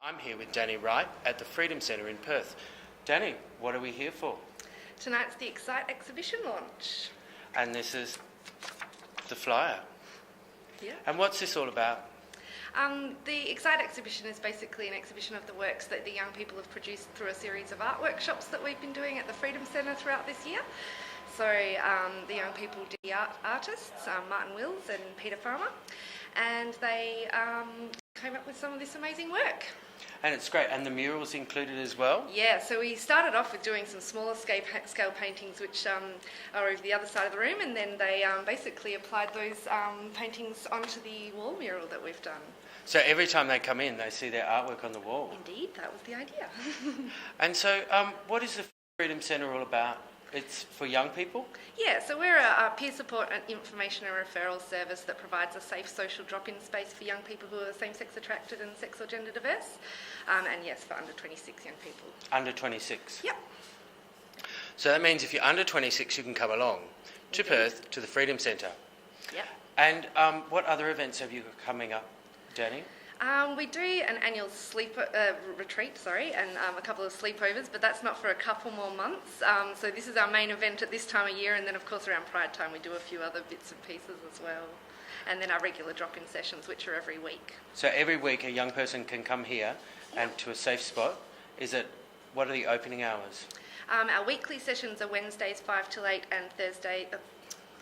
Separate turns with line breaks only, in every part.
I'm here with Danny Wright at the Freedom Centre in Perth. Danny, what are we here for?
Tonight's the ExSight exhibition launch.
And this is the flyer.
Yeah.
And what's this all about?
The ExSight exhibition is basically an exhibition of the works that the young people have produced through a series of art workshops that we've been doing at the Freedom Centre throughout this year. So the young people did the artists, Martin Wills and Peter Farmer, and they came up with some of this amazing work.
And it's great. And the murals included as well?
Yeah, so we started off with doing some smaller scale paintings which are over the other side of the room, and then they basically applied those paintings onto the wall mural that we've done.
So every time they come in, they see their artwork on the wall?
Indeed, that was the idea.
And so what is the Freedom Centre all about? It's for young people?
Yeah, so we're a peer support and information and referral service that provides a safe social drop-in space for young people who are same-sex attracted and sex or gender diverse. And yes, for under 26 young people.
Under 26?
Yep.
So that means if you're under 26, you can come along to Perth, to the Freedom Centre.
Yep.
And what other events have you got coming up, Danny?
We do an annual retreat, and a couple of sleepovers, but that's not for a couple more months. So this is our main event at this time of year, and then of course around Pride time we do a few other bits and pieces as well. And then our regular drop-in sessions, which are every week.
So every week a young person can come here and to a safe spot. What are the opening hours?
Our weekly sessions are Wednesdays 5 till 8 and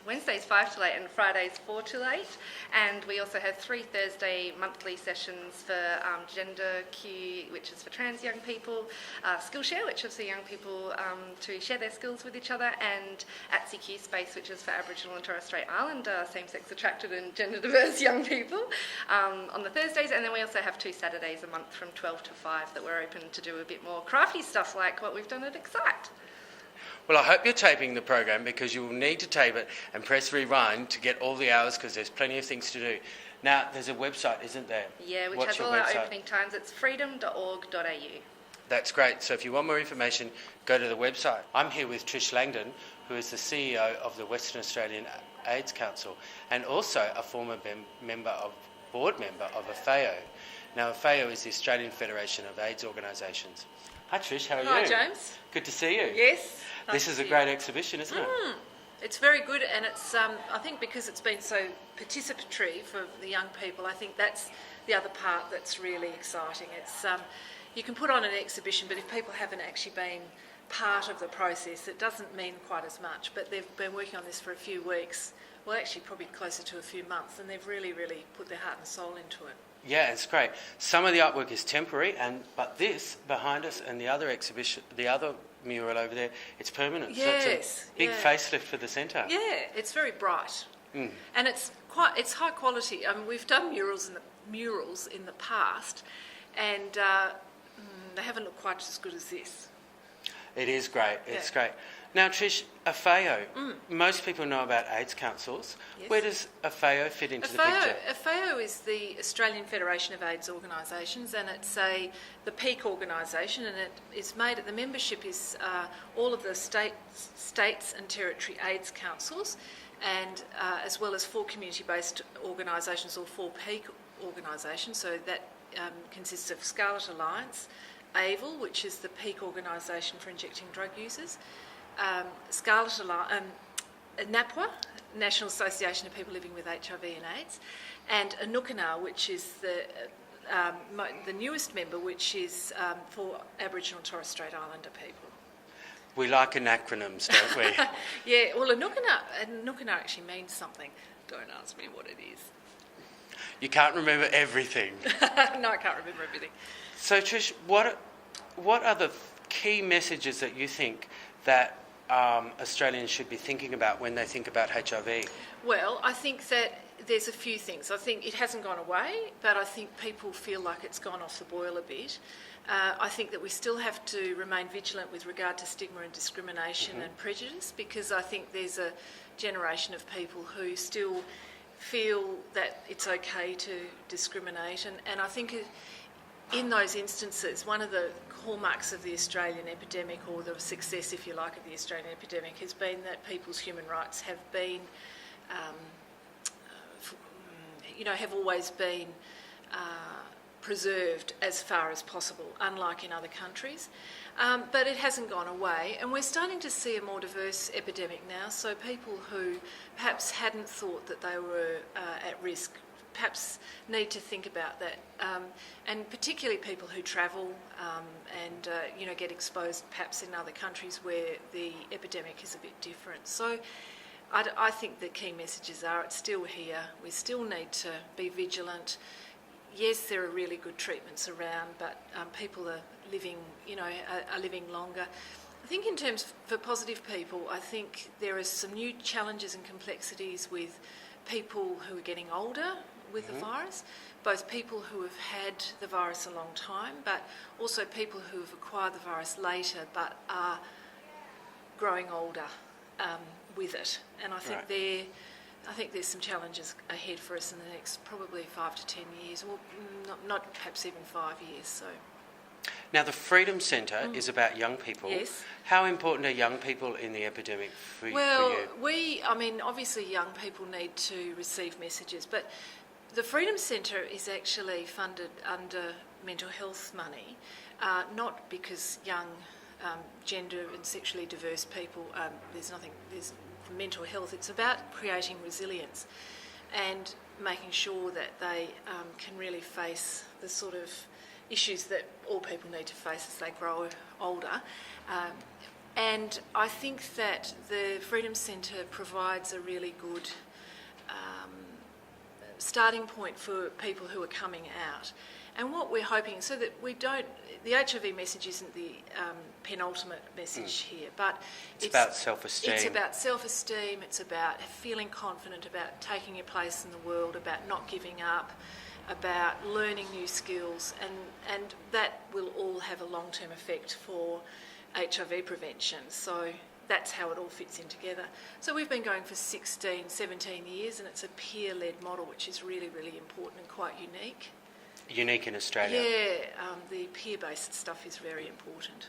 Wednesdays 5 till 8 and Fridays 4 till 8, and we also have 3 Thursday monthly sessions for Gender Q, which is for trans young people, Skillshare, which is for young people to share their skills with each other, and at CQ Space, which is for Aboriginal and Torres Strait Islander same-sex attracted and gender diverse young people on the Thursdays. And then we also have 2 Saturdays a month from 12 to 5 that we're open to do a bit more crafty stuff like what we've done at ExSight.
Well, I hope you're taping the program, because you will need to tape it and press rewind to get all the hours, because there's plenty of things to do. Now, there's a website, isn't there?
Yeah, which
What's
has all our opening times. It's freedom.org.au.
That's great. So if you want more information, go to the website. I'm here with Trish Langdon, who is the CEO of the Western Australian AIDS Council, and also a former board member of AFAO. Now, AFAO is the Australian Federation of AIDS Organisations. Hi Trish, how are you?
Hi James.
Good to see you.
Yes.
This is a great exhibition, isn't it?
It's very good, and it's I think because it's been so participatory for the young people, I think that's the other part that's really exciting. It's you can put on an exhibition, but if people haven't actually been part of the process, it doesn't mean quite as much. But they've been working on this for a few weeks, well actually probably closer to a few months, and they've really put their heart and soul into it.
Yeah, it's great. Some of the artwork is temporary, but this behind us and the other exhibition, the other mural over there, it's permanent.
Yes,
so it's a big facelift for the centre.
Yeah, it's very bright, and it's high quality. I mean, we've done murals in the past, and they haven't looked quite as good as this.
It is great. It's great. Now, Trish, AFAO. Most people know about AIDS councils. Yes. Where does AFAO fit into the picture?
AFAO is the Australian Federation of AIDS Organisations, and it's the peak organisation, and it is made. The membership is all of the states and territory AIDS councils, and as well as 4 community-based organisations or 4 peak organisations. So that consists of Scarlet Alliance, AVIL, which is the peak organisation for injecting drug users, Scarlet Alliance, NAPWA, National Association of People Living with HIV and AIDS, and Anukkana, which is the newest member, which is for Aboriginal and Torres Strait Islander people.
We like acronyms, don't we?
Yeah, well, Anukkana actually means something. Don't ask me what it is.
You can't remember everything.
No, I can't remember everything.
So, Trish, what are the key messages that you think that Australians should be thinking about when they think about HIV?
Well, I think that there's a few things. I think it hasn't gone away, but I think people feel like it's gone off the boil a bit. I think that we still have to remain vigilant with regard to stigma and discrimination and prejudice, because I think there's a generation of people who still feel that it's okay to discriminate, and I think in those instances, one of the hallmarks of the Australian epidemic, or the success, if you like, of the Australian epidemic, has been that people's human rights have been, have always been preserved as far as possible, unlike in other countries. But it hasn't gone away, and we're starting to see a more diverse epidemic now. So people who perhaps hadn't thought that they were at risk perhaps need to think about that, and particularly people who travel and get exposed perhaps in other countries where the epidemic is a bit different. So I think the key messages are it's still here. We still need to be vigilant. Yes, there are really good treatments around, but people are living, are living longer. I think in terms for positive people, I think there are some new challenges and complexities with people who are getting older with the virus, both people who have had the virus a long time, but also people who have acquired the virus later but are growing older with it. And I think I think there's some challenges ahead for us in the next probably 5 to 10 years, or not perhaps even 5 years. So.
Now, the Freedom Centre is about young people.
Yes.
How important are young people in the epidemic for you?
Obviously young people need to receive messages, but the Freedom Centre is actually funded under mental health money, not because young gender and sexually diverse people, there's mental health. It's about creating resilience and making sure that they can really face the sort of issues that all people need to face as they grow older. And I think that the Freedom Centre provides a really good starting point for people who are coming out. And what we're hoping, so that the HIV message isn't the penultimate message here, but
it's about self-esteem.
It's about self-esteem, it's about feeling confident, about taking your place in the world, about not giving up, about learning new skills, and that will all have a long-term effect for HIV prevention. So that's how it all fits in together. So we've been going for 16, 17 years, and it's a peer-led model, which is really, really important and quite unique.
Unique in Australia.
Yeah, the peer-based stuff is very important.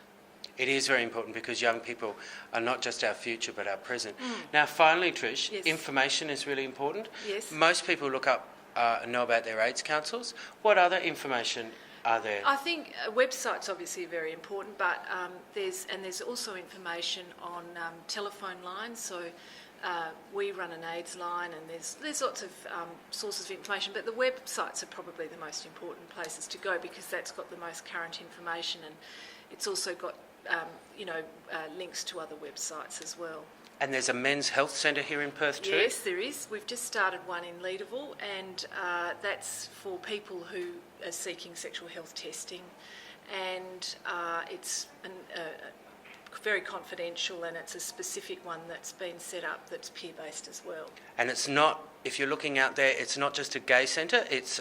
It is very important because young people are not just our future but our present. Now, finally, Trish,
Yes.
information is really important.
Yes.
Most people look up and know about their AIDS councils. What other information are there?
I think websites obviously are very important, but there's also information on telephone lines. So we run an AIDS line, and there's lots of sources of information, but the websites are probably the most important places to go because that's got the most current information, and it's also got links to other websites as well.
And there's a men's health centre here in Perth too?
Yes, there is. We've just started one in Leederville, and that's for people who are seeking sexual health testing, and it's very confidential, and it's a specific one that's been set up that's peer-based as well.
And it's not, if you're looking out there, it's not just a gay centre, it's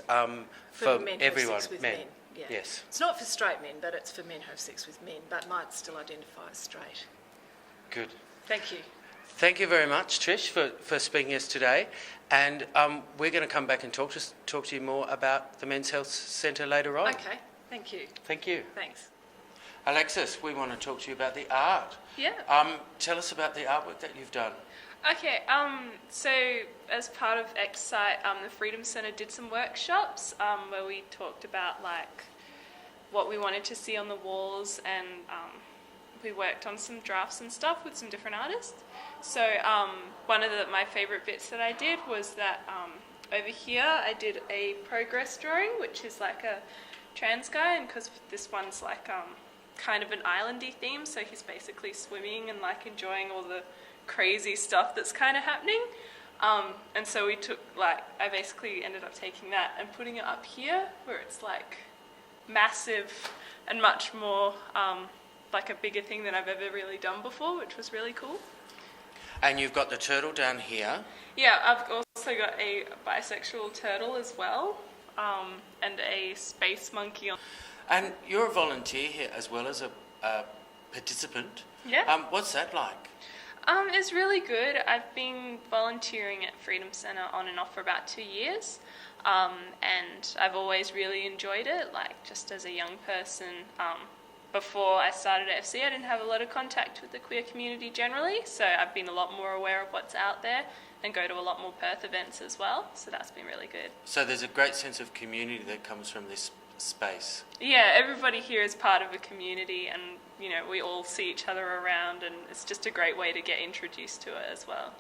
for
men
everyone.
who have sex with men. Yeah.
Yes.
It's not for straight men, but it's for men who have sex with men, but might still identify as straight.
Good.
Thank you.
Thank you very much, Trish, for speaking to us today. And we're going to come back and talk to you more about the Men's Health Centre later on.
Okay, thank you.
Thank you.
Thanks.
Alexis, we want to talk to you about the art.
Yeah.
Tell us about the artwork that you've done.
Okay, so as part of ExSight, the Freedom Centre did some workshops where we talked about like what we wanted to see on the walls, and we worked on some drafts and stuff with some different artists. So one of my favourite bits that I did was that over here I did a progress drawing, which is like a trans guy, and because this one's like kind of an islandy theme, so he's basically swimming and like enjoying all the crazy stuff that's kind of happening. And so I basically ended up taking that and putting it up here where it's like massive and much more like a bigger thing than I've ever really done before, which was really cool.
And you've got the turtle down here.
Yeah, I've also got a bisexual turtle as well, and a space monkey.
And you're a volunteer here as well as a participant.
Yeah.
What's that like?
It's really good. I've been volunteering at Freedom Centre on and off for about 2 years, and I've always really enjoyed it, like just as a young person. Before I started at FC, I didn't have a lot of contact with the queer community generally, so I've been a lot more aware of what's out there and go to a lot more Perth events as well, so that's been really good.
So there's a great sense of community that comes from this space.
Yeah, everybody here is part of a community, and you know, we all see each other around, and it's just a great way to get introduced to it as well.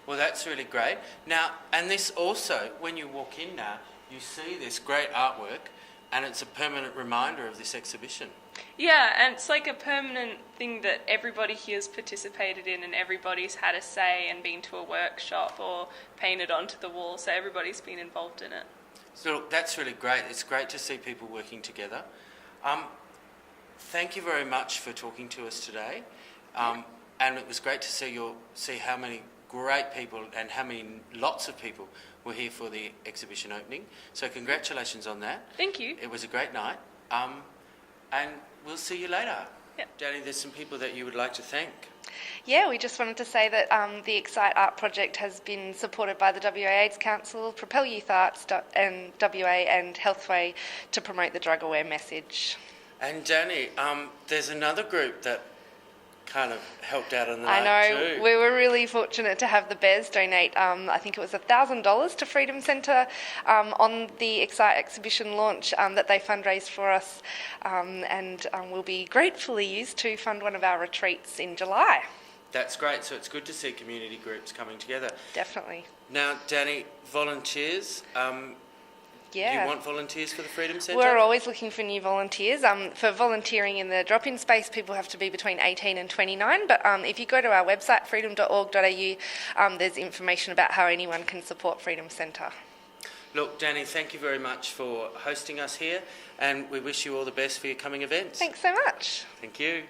Well, that's really great. Now, and this also, when you walk in now, you see this great artwork, and it's a permanent reminder of this exhibition.
Yeah, and it's like a permanent thing that everybody here's participated in, and everybody's had a say and been to a workshop or painted onto the wall, so everybody's been involved in it.
So look, that's really great. It's great to see people working together. Thank you very much for talking to us today. And it was great to see how many great people and how many lots of people were here for the exhibition opening. So congratulations on that.
Thank you.
It was a great night. And we'll see you later.
Yep.
Danny, there's some people that you would like to thank.
Yeah, we just wanted to say that the ExSight Art Project has been supported by the WA AIDS Council, Propel Youth Arts and WA and Healthway to promote the drug aware message.
And Danny, there's another group that kind of helped out on the
I
night
know,
too.
we were really fortunate to have the Bears donate, I think it was $1,000 to Freedom Centre on the ExSight exhibition launch that they fundraised for us, and will be gratefully used to fund one of our retreats in July.
That's great. So it's good to see community groups coming together.
Definitely.
Now, Danny, volunteers. Do you want volunteers for the Freedom Centre?
We're always looking for new volunteers. For volunteering in the drop-in space, people have to be between 18 and 29, but if you go to our website, freedom.org.au, there's information about how anyone can support Freedom Centre.
Look, Danny, thank you very much for hosting us here, and we wish you all the best for your coming events.
Thanks so much.
Thank you.